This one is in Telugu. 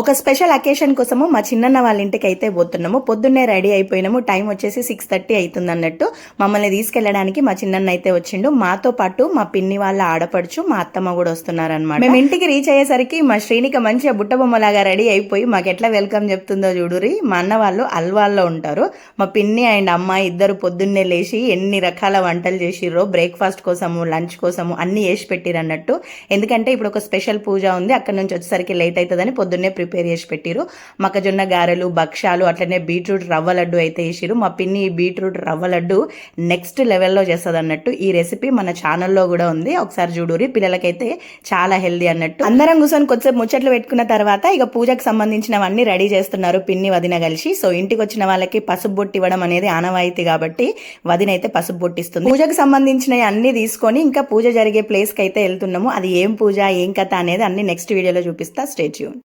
ఒక స్పెషల్ అకేషన్ కోసము మా చిన్నన్న వాళ్ళ ఇంటికి అయితే పోతున్నాము. పొద్దున్నే రెడీ అయిపోయినాము. టైం వచ్చేసి 6:30 అవుతుంది అన్నట్టు. మమ్మల్ని తీసుకెళ్లడానికి మా చిన్నన్న అయితే వచ్చిండు. మాతో పాటు మా పిన్ని వాళ్ళ ఆడపడుచు మా అత్తమ్మ కూడా వస్తున్నారనమాట. మేము ఇంటికి రీచ్ అయ్యేసరికి మా శ్రీనిక మంచిగా బుట్టబొమ్మలాగా రెడీ అయిపోయి మాకు ఎట్లా వెల్కమ్ చెప్తుందో చూడురి. మా అన్న వాళ్ళు అల్వాల్లో ఉంటారు. మా పిన్ని అండ్ అమ్మాయి ఇద్దరు పొద్దున్నే లేచి ఎన్ని రకాల వంటలు చేసిర్రో, బ్రేక్ఫాస్ట్ కోసము లంచ్ కోసము అన్ని వేసి పెట్టిరు అన్నట్టు. ఎందుకంటే ఇప్పుడు ఒక స్పెషల్ పూజ ఉంది, అక్కడ నుంచి వచ్చేసరికి లేట్ అవుతుందని పొద్దున్నే ప్రిపేర్ చేసి పెట్టిరు. మొక్కజొన్న గారెలు, భక్షాలు, అట్లనే బీట్రూట్ రవ్వ లడ్డు అయితే వేసిరు. మా పిన్ని ఈ బీట్రూట్ రవ్వ లడ్డు నెక్స్ట్ లెవెల్లో చేస్తుంది అన్నట్టు. ఈ రెసిపీ మన ఛానల్లో కూడా ఉంది, ఒకసారి చూడురి. పిల్లలకైతే చాలా హెల్దీ అన్నట్టు. అందరం కూర్చొని కొంచెం ముచ్చట్లు పెట్టుకున్న తర్వాత ఇక పూజకు సంబంధించినవన్నీ రెడీ చేస్తున్నారు పిన్ని వదిన కలిసి. సో ఇంటికి వచ్చిన వాళ్ళకి పసుపు బొట్టు ఇవ్వడం అనేది ఆనవాయితీ కాబట్టి వదిన అయితే పసుపు బొట్టిస్తుంది. పూజకు సంబంధించినవి అన్ని తీసుకొని ఇంకా పూజ జరిగే ప్లేస్ కి అయితే వెళ్తున్నాము. అది ఏం పూజ, ఏం కథ అనేది అన్ని నెక్స్ట్ వీడియోలో చూపిస్తా. Stay tune.